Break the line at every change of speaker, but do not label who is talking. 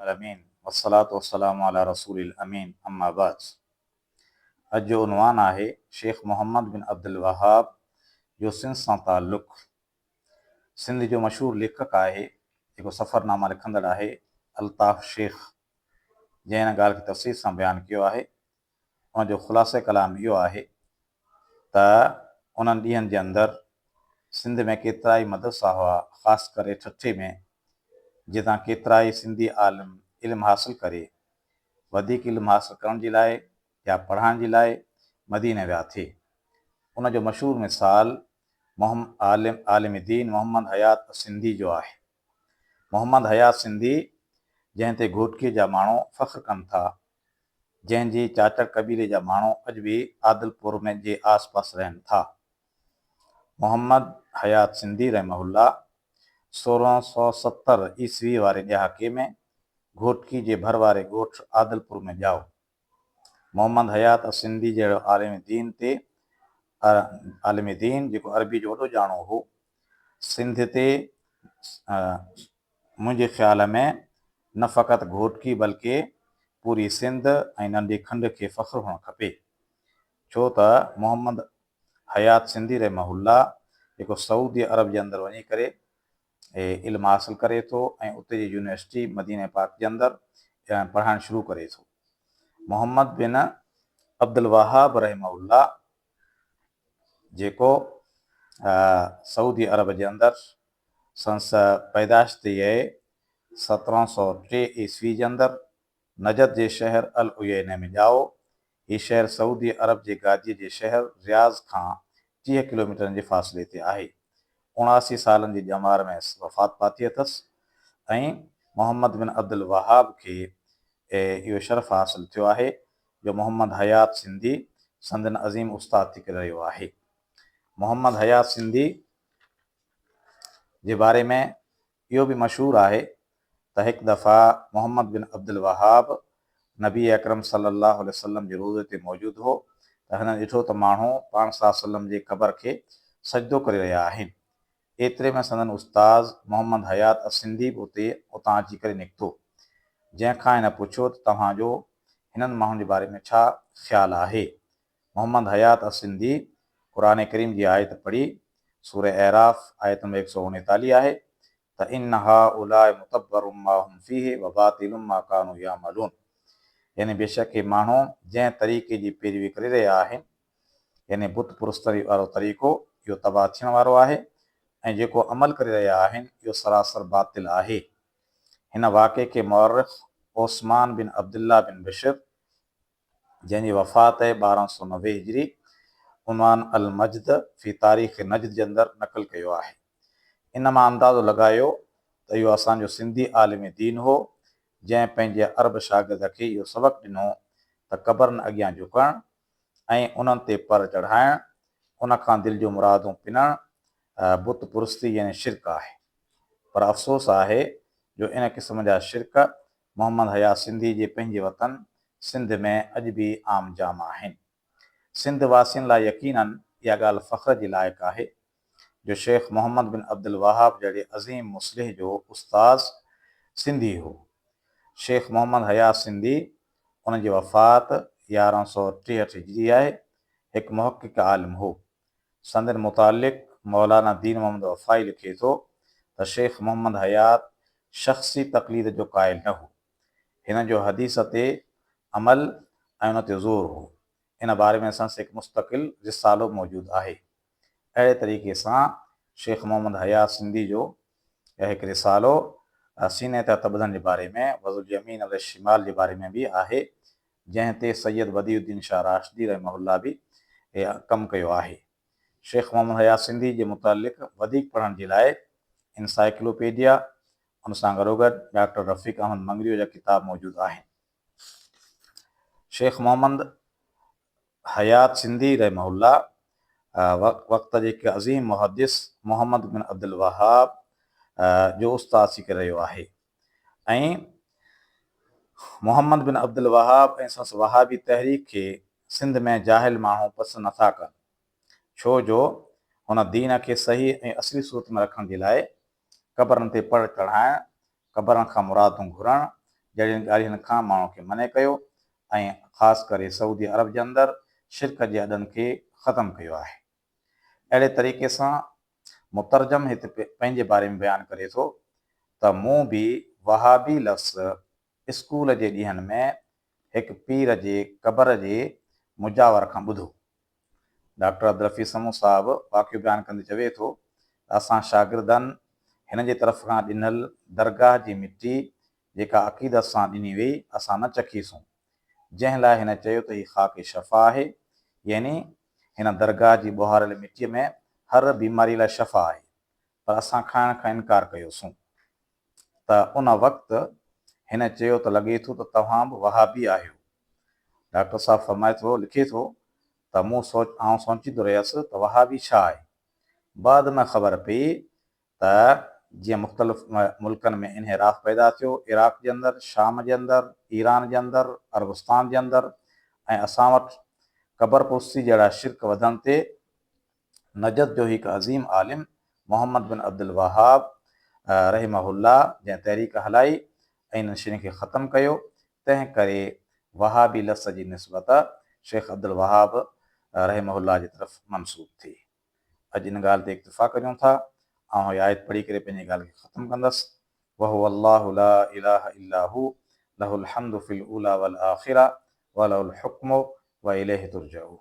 आलमीन वस्सलातु वस्सलामु अला रसूलिल अमीन अम्मा बाद। अॼु जो उनवान आहे शेख मोहम्मद बिन अब्दुल वहाब जो सिंध सां ताल्लुक़। सिंध जो मशहूरु लेखक आहे, जेको सफ़रनामा लिखंदड़ आहे, अल्ताफ़ शेख, जंहिं हिन ॻाल्हि खे तफ़सील सां बयानु कयो आहे। उनजो ख़ुलासे कलाम इहो आहे त उन्हनि ॾींहंनि जे अंदरि सिंध में केतिरा ई मदरसा हुआ, ख़ासि करे ठठे में, जितां केतिरा ई सिंधी आलिम इल्मु हासिलु करे वधीक इल्मु हासिलु करण जे लाइ या पढ़ाइण जे लाइ मदीने विया थे। उनजो मशहूरु मिसाल आलिम दीन मोहम्मद हयात सिंधी जो आहे। मोहम्मद हयात सिंधी, जंहिं ते घोटकीअ जा माण्हू फ़ख्रु कनि था, जंहिंजी चाचड़ कबीले जा माण्हू अॼु बि आदिलपुर में जे आस पास रहनि था। मोहम्मद हयात सिंधी रहमहुल्लाह 1670 ईस्वी वारे ॾहाके में घोटकी जे भर वारे ॻोठ आदिलपुर में ॼाओ। मोहम्मद हयात सिंधी जहिड़ो आलिम दीन जेको अरबी जो वॾो ॼाणो हो, सिंध ते मुंहिंजे ख़्याल में न फ़क़ति घोटकी बल्कि पूरी सिंध ऐं नंढी खंड खे फ़ख्रु हुअणु खपे, छो त मोहम्मद हयात सिंधी रहमहुल्लाह जेको सऊदी अरब जे अंदरि वञी करे इल्मु हासिलु करे थो ऐं उते जी यूनिवर्सिटी मदीने पाक जे अंदरि पढ़ाइणु शुरू करे थो। मोहम्मद बिन अब्दुल वहाब रहमहुल्लाह जेको सऊदी अरब जे अंदरि पैदाश थी आहे 1703 ईस्वी जे अंदरि नजद जे शहर अल उयैने में ॼाओ। हीउ शहर सऊदी अरब जे गादीअ जे शहर रियाज़ खां 30 किलोमीटरनि जे फ़ासिले ते आहे। 79 सालनि जी ॼमार में वफ़ात पाती अथसि ऐं मोहम्मद बिन अब्दुल वहाब खे इहो शरफ़ हासिलु थियो आहे जो मोहम्मद हयात सिंधी संदन अज़ीम उस्ताद थी करे रहियो आहे। मोहम्मद हयात सिंधी जे बारे में इहो बि मशहूरु आहे त हिकु दफ़ा मोहम्मद बिन अब्दुल वहाब नबी अकरम सल्लल्लाहु अलैहि वसल्लम जे रोज़े ते मौजूदु हो त हिन ॾिठो त माण्हू पाण सल्लम जे क़बर खे सजदो करे रहिया आहिनि। एतिरे में संदन उस्ताद मोहम्मद हयात सिंधी बि उतां अची करे निकितो, जंहिंखां हिन पुछियो त तव्हांजो हिननि माण्हुनि जे बारे में छा ख़्यालु आहे। मोहम्मद हयात सिंधी क़ुरान करीम जी आयत पढ़ी, सूरह एराफ़ आयत नंबर 139 आहे त इन हाउलाए मुतब्बरुम मा हुम फ़ीहि व बातिलुम मा कानू यामलून, यानी बेशक हे माण्हू जंहिं तरीक़े जी पैरवी करे रहिया आहिनि, यानी बुत पुरस्तरी वारो तरीक़ो, इहो तबाह थियण वारो आहे ऐं जेको अमल करे रहिया आहिनि इहो सरासर बातिल आहे। हिन वाक़े खे मौरख़ ओस्मान बिन अब्दुल्ला बिन बशर, जंहिंजी वफ़ात आहे 1290 हिजरी, उनवान अल मजद फ़ी तारीख़ नजद जे अंदरि नक़ल कयो आहे। इन मां अंदाज़ो लॻायो त इहो असांजो सिंधी आलिम दीन हो, जंहिं पंहिंजे अरब शागिर्द खे इहो सबक़ु ॾिनो त क़बरनि अॻियां झुकणु ऐं उन्हनि ते पर चढ़ाइणु, उनखां दिलि जूं मुरादूं पिनणु बुत पुरस्ती यानी शिरक आहे। पर अफ़सोस आहे जो इन क़िस्म जा शिरक मोहम्मद हयात सिंधी जे पंहिंजे वतन सिंध में अॼु बि आम जाम आहिनि। सिंध वासियुनि लाइ यकीनन इहा ॻाल्हि फ़ख्र जी लाइक़ु आहे जो शेख मोहम्मद बिन अब्दुल वहाब जहिड़े अज़ीम मुस्लिह जो उस्ताद सिंधी हो। शेख मोहम्मद हयात सिंधी, उनजी वफ़ात 1163 हिजरी आहे, हिकु मुहक़िक़ आलिम हो। संदन मुतालिक़ मौलाना दीन मोहम्मद वफ़ाई लिखे थो त शेख मोहम्मद हयात शख़्सी तक़लीद जो क़ाइल न हो, हिन जो हदीस ते अमल ऐं उन ते ज़ोर हो। इन बारे में संस हिकु मुस्तक़िल रिसालो मौजूदु आहे। अहिड़े तरीक़े सां शेख मोहम्मद हयात सिंधी जो हिकु रिसालो सीने ते तबदनि जे बारे में, वज़ुल यमीन अल शिमाल जे बारे में बि आहे, जंहिं ते सैयद बदियुद्दीन शाह राशिदी रहमहुल्लाह बि कमु कयो आहे। शेख मोहम्मद हयात सिंधी जे मुतालिक़ वधीक पढ़ण जे लाइ इंसाइक्लोपीडिया, उन सां गॾोगॾु डॉक्टर रफ़ीक अहमद मंगरीअ जा किताब मौजूदु आहिनि। शेख मोहम्मद हयात सिंधी रहमहुल्लाह वक़्त जे हिकु अज़ीम मुहदिस मोहम्मद बिन अब्दुल वहाब जो उस्ताद थी करे रहियो आहे ऐं मोहम्मद बिन अब्दुल वहाब ऐं संस वहाबी तहरीक खे सिंध में जाहिल माण्हू पसंदि नथा कनि, छो जो हुन दीन खे सही ऐं असली सूरत में रखण जे लाइ क़बरनि ते पर चढ़ाइणु, क़बरनि खां मुरादूं घुरणु जहिड़ियुनि ॻाल्हियुनि खां माण्हू खे मने कयो ऐं ख़ासि करे सऊदी अरब जे अंदरि शिरक जे अॾनि खे ख़तमु कयो आहे। अहिड़े तरीक़े सां मुतरजम हिते पंहिंजे बारे में बयानु करे थो त मूं बि वहाबी लफ़्ज़ स्कूल जे ॾींहंनि में हिकु पीर जे क़बर जे मुजावर खां ॿुधो। डॉक्टर अब्दुल हफ़ीज़ समूह साहिबु वाक़ियो बयानु कंदे चवे थो त असां शागिर्दनि हिन जे तरफ़ खां ॾिनल दरगाह जी मिटी जेका अक़ीदत सां ॾिनी वेई असां न चखीसूं, जंहिं लाइ हिन चयो त हीअ ख़ाक शफ़ा आहे, यानी हिन दरगाह जी ॿुहारियल मिटीअ में हर बीमारी लाइ शफ़ा आहे, पर असां खाइण खां इनकार कयोसीं। त उन वक़्तु हिन चयो त लॻे थो त तव्हां बि वहाबी आहियो। डॉक्टर साहबु फरमाए थो, लिखे थो त आउं सोचींदो रहियसि त वहाबी छा आहे। बाद में ख़बर पई त जीअं मुख़्तलिफ़ मुल्कनि में इनहिराफ़ पैदा थियो, इराक़ जे अंदरि, शाम जे अंदरि, ईरान जे अंदरि, अरबस्तान जे अंदरि, ऐं असां वटि क़बर पुरसी जहिड़ा शिरक वधण ते नजद जो हिकु अज़ीम आलिम मोहम्मद बिन अब्दुल वहाब रहमहुल्लाह जंहिं तहरीक हलाई ऐं इन शयुनि खे ख़तमु कयो, तंहिं करे वहाबी लफ़्ज़ जी निस्बत शेख अब्दुल वहाब रहमहुल्लाह जी तरफ़ मनसूब थी। अॼु इन ॻाल्हि ते इक्तिफ़ा कयूं था। ऐं हीअ आयत पढ़ी करे पंहिंजी ॻाल्हि खे ख़तमु कंदसि। वहुव अल्लाहु ला इलाहा इल्ला हू लहुल हम्दु फिल ऊला वल आखिरा व लहुल हुक्मु व इलैहि तुरजऊन।